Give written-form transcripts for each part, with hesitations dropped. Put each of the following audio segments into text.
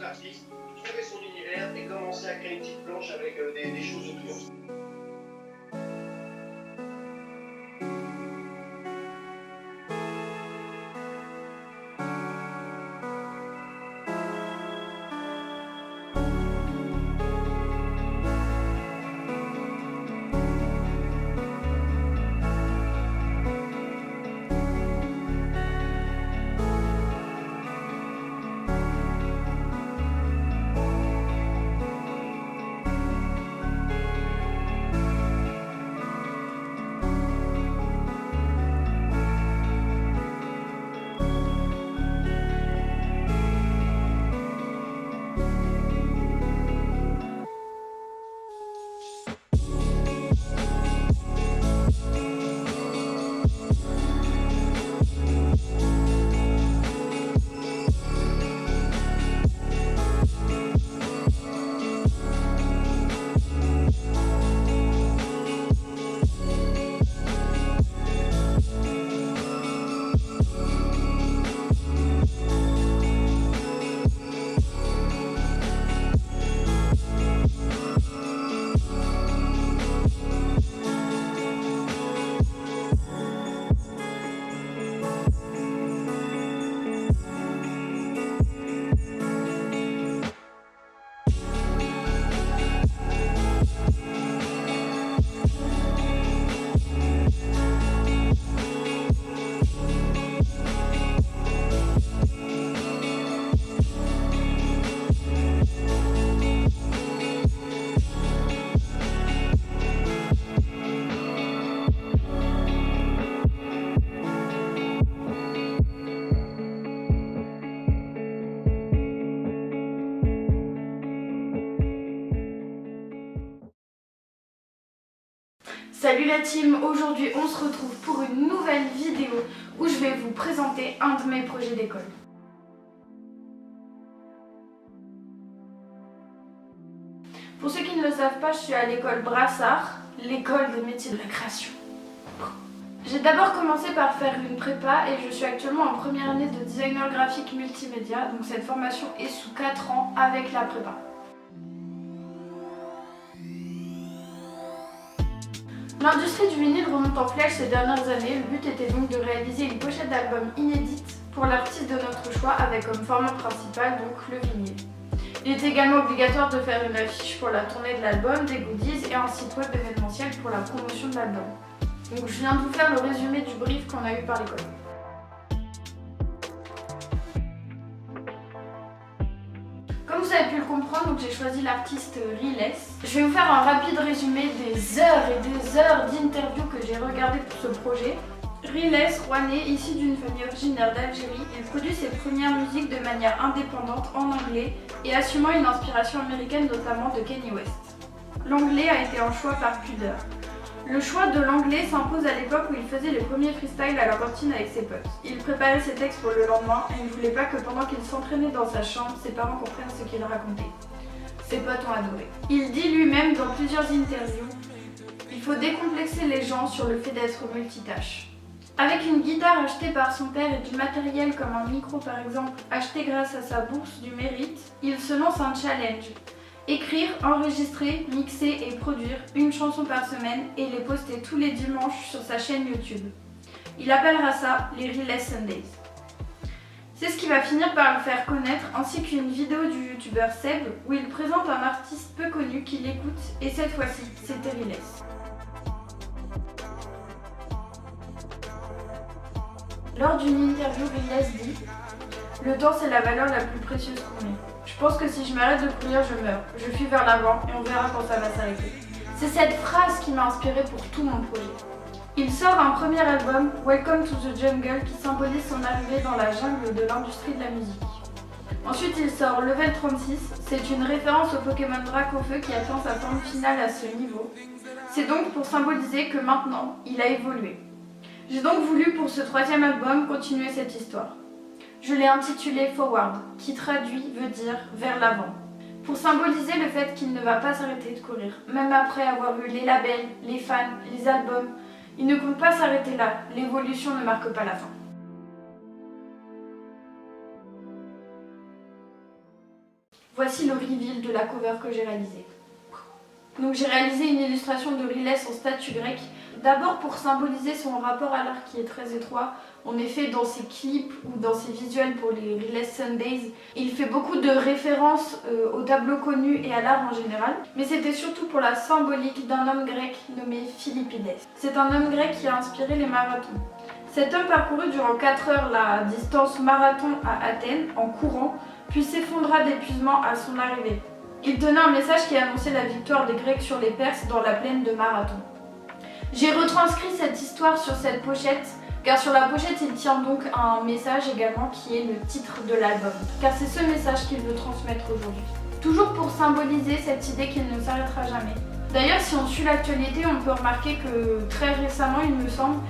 autre artiste, trouver son univers et commencer à créer une petite planche avec des choses autour. Salut la team, aujourd'hui on se retrouve pour une nouvelle vidéo où je vais vous présenter un de mes projets d'école. Pour ceux qui ne le savent pas, je suis à l'école Brassard, l'école des métiers de la création. J'ai d'abord commencé par faire une prépa et je suis actuellement en première année de designer graphique multimédia, donc cette formation est sous 4 ans avec la prépa. L'industrie du vinyle remonte en flèche ces dernières années. Le but était donc de réaliser une pochette d'album inédite pour l'artiste de notre choix avec comme format principal donc le vinyle. Il est également obligatoire de faire une affiche pour la tournée de l'album, des goodies et un site web événementiel pour la promotion de l'album. Donc je viens de vous faire le résumé du brief qu'on a eu par l'école. Comme vous avez pu le comprendre, j'ai choisi l'artiste Riles. Je vais vous faire un rapide résumé des heures et des heures d'interviews que j'ai regardées pour ce projet. Riles, rouennais, issu d'une famille originaire d'Algérie, il produit ses premières musiques de manière indépendante en anglais et assumant une inspiration américaine notamment de Kanye West. L'anglais a été un choix par pudeur. Le choix de l'anglais s'impose à l'époque où il faisait les premiers freestyles à la cantine avec ses potes. Il préparait ses textes pour le lendemain et ne voulait pas que pendant qu'il s'entraînait dans sa chambre, ses parents comprennent ce qu'il racontait. Ses potes ont adoré. Il dit lui-même dans plusieurs interviews « Il faut décomplexer les gens sur le fait d'être multitâche ». Avec une guitare achetée par son père et du matériel comme un micro par exemple, acheté grâce à sa bourse du mérite, il se lance un challenge. Écrire, enregistrer, mixer et produire une chanson par semaine et les poster tous les dimanches sur sa chaîne YouTube. Il appellera ça les Riles Sundays. C'est ce qui va finir par le faire connaître, ainsi qu'une vidéo du youtubeur Seb où il présente un artiste peu connu qui l'écoute et cette fois-ci, c'était Riles. Lors d'une interview, Riles dit « Le temps c'est la valeur la plus précieuse qu'on ait. Je pense que si je m'arrête de courir, je meurs. Je fuis vers l'avant et on verra quand ça va s'arrêter. » C'est cette phrase qui m'a inspirée pour tout mon projet. Il sort un premier album, Welcome to the Jungle, qui symbolise son arrivée dans la jungle de l'industrie de la musique. Ensuite, il sort Level 36, c'est une référence au Pokémon Dracofeu qui atteint sa forme finale à ce niveau. C'est donc pour symboliser que maintenant, il a évolué. J'ai donc voulu pour ce troisième album continuer cette histoire. Je l'ai intitulé Forward, qui traduit veut dire vers l'avant, pour symboliser le fait qu'il ne va pas s'arrêter de courir. Même après avoir eu les labels, les fans, les albums, il ne compte pas s'arrêter là, l'évolution ne marque pas la fin. Voici le reveal de la cover que j'ai réalisée. Donc j'ai réalisé une illustration de Riles en statue grecque. D'abord pour symboliser son rapport à l'art qui est très étroit. En effet, dans ses clips ou dans ses visuels pour les Riles Sundays, il fait beaucoup de références aux tableaux connus et à l'art en général. Mais c'était surtout pour la symbolique d'un homme grec nommé Philippides. C'est un homme grec qui a inspiré les marathons. Cet homme parcourut durant 4 heures la distance marathon à Athènes en courant, puis s'effondra d'épuisement à son arrivée. Il tenait un message qui annonçait la victoire des Grecs sur les Perses dans la plaine de Marathon. J'ai retranscrit cette histoire sur cette pochette, car sur la pochette il tient donc un message également qui est le titre de l'album, car c'est ce message qu'il veut transmettre aujourd'hui. Toujours pour symboliser cette idée qu'il ne s'arrêtera jamais. D'ailleurs, si on suit l'actualité, on peut remarquer que très récemment, il me semble,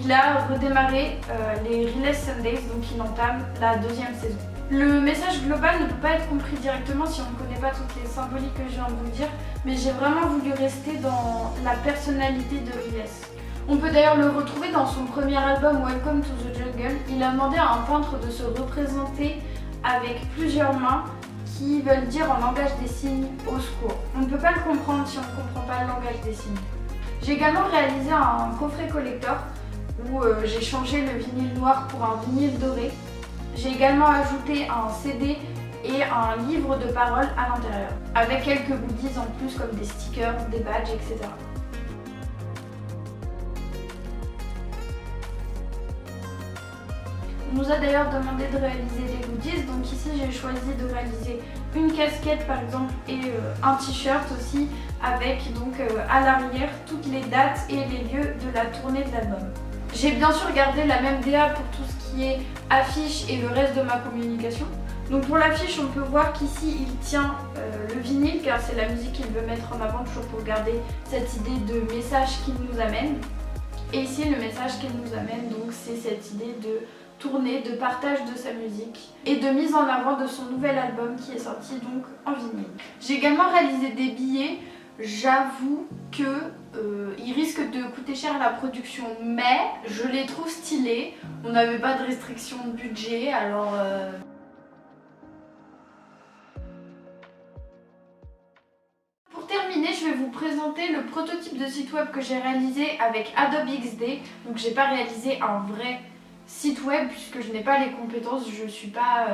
il a redémarré les Riles Sundays, donc il entame la 2e saison. Le message global ne peut pas être compris directement si on ne connaît pas toutes les symboliques que je viens de vous dire, mais j'ai vraiment voulu rester dans la personnalité de Riles. On peut d'ailleurs le retrouver dans son premier album Welcome to the Jungle. Il a demandé à un peintre de se représenter avec plusieurs mains qui veulent dire en langage des signes au secours. On ne peut pas le comprendre si on ne comprend pas le langage des signes. J'ai également réalisé un coffret collector où j'ai changé le vinyle noir pour un vinyle doré. J'ai également ajouté un CD et un livre de paroles à l'intérieur, avec quelques goodies en plus comme des stickers, des badges, etc. On nous a d'ailleurs demandé de réaliser des goodies, donc ici j'ai choisi de réaliser une casquette par exemple et un t-shirt aussi avec donc à l'arrière toutes les dates et les lieux de la tournée de l'album. J'ai bien sûr gardé la même DA pour tout ce qui est affiche et le reste de ma communication. Donc pour l'affiche, on peut voir qu'ici il tient le vinyle car c'est la musique qu'il veut mettre en avant toujours pour garder cette idée de message qu'il nous amène. Et ici le message qu'il nous amène, donc c'est cette idée de tournée, de partage de sa musique et de mise en avant de son nouvel album qui est sorti donc en vinyle. J'ai également réalisé des billets. J'avoue que ils risquent de coûter cher à la production, mais je les trouve stylés. On n'avait pas de restriction de budget, alors Pour terminer, je vais vous présenter le prototype de site web que j'ai réalisé avec Adobe XD. Donc j'ai pas réalisé un vrai site web puisque je n'ai pas les compétences, je suis pas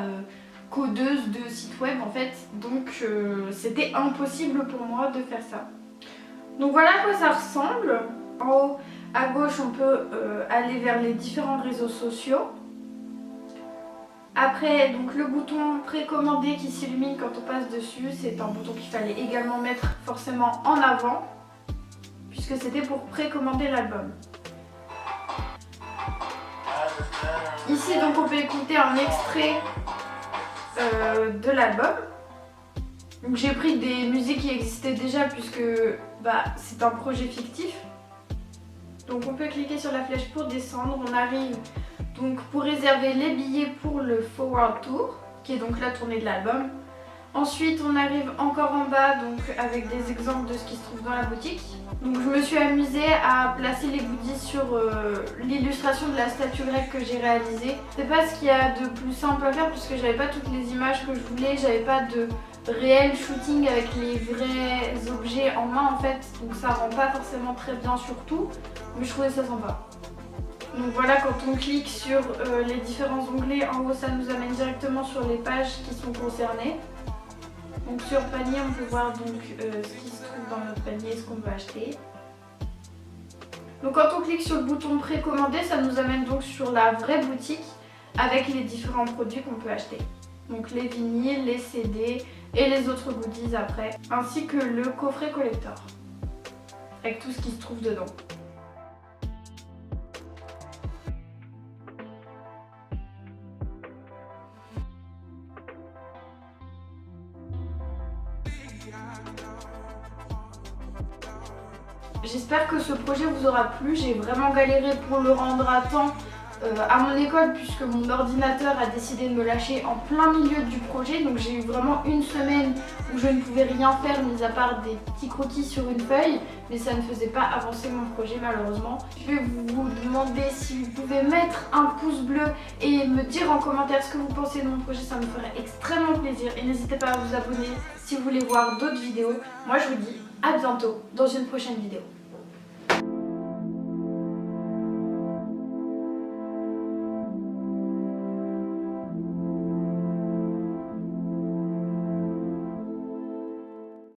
codeuse de site web en fait, donc c'était impossible pour moi de faire ça. Donc voilà à quoi ça ressemble. En haut à gauche on peut aller vers les différents réseaux sociaux. Après donc le bouton précommandé qui s'illumine quand on passe dessus, c'est un bouton qu'il fallait également mettre forcément en avant puisque c'était pour précommander l'album. Ici donc on peut écouter un extrait de l'album. Donc j'ai pris des musiques qui existaient déjà puisque c'est un projet fictif. Donc on peut cliquer sur la flèche pour descendre. On arrive donc pour réserver les billets pour le Forward Tour qui est donc la tournée de l'album. Ensuite on arrive encore en bas donc avec des exemples de ce qui se trouve dans la boutique. Donc je me suis amusée à placer les goodies sur l'illustration de la statue grecque que j'ai réalisée. C'est pas ce qu'il y a de plus simple à faire puisque j'avais pas toutes les images que je voulais, j'avais pas de réel shooting avec les vrais objets en main en fait, donc ça rend pas forcément très bien sur tout, mais je trouvais ça sympa. Donc voilà, quand on clique sur les différents onglets en haut, ça nous amène directement sur les pages qui sont concernées. Donc sur panier, on peut voir donc ce qui se trouve dans notre panier, ce qu'on veut acheter. Donc quand on clique sur le bouton précommandé, ça nous amène donc sur la vraie boutique avec les différents produits qu'on peut acheter. Donc les vinyles, les CD et les autres goodies après, ainsi que le coffret collector avec tout ce qui se trouve dedans. J'espère que ce projet vous aura plu, j'ai vraiment galéré pour le rendre à temps à mon école puisque mon ordinateur a décidé de me lâcher en plein milieu du projet. Donc j'ai eu vraiment une semaine où je ne pouvais rien faire mis à part des petits croquis sur une feuille, mais ça ne faisait pas avancer mon projet malheureusement. Je vais vous demander si vous pouvez mettre un pouce bleu et me dire en commentaire ce que vous pensez de mon projet, ça me ferait extrêmement plaisir. Et n'hésitez pas à vous abonner si vous voulez voir d'autres vidéos. Moi je vous dis à bientôt dans une prochaine vidéo.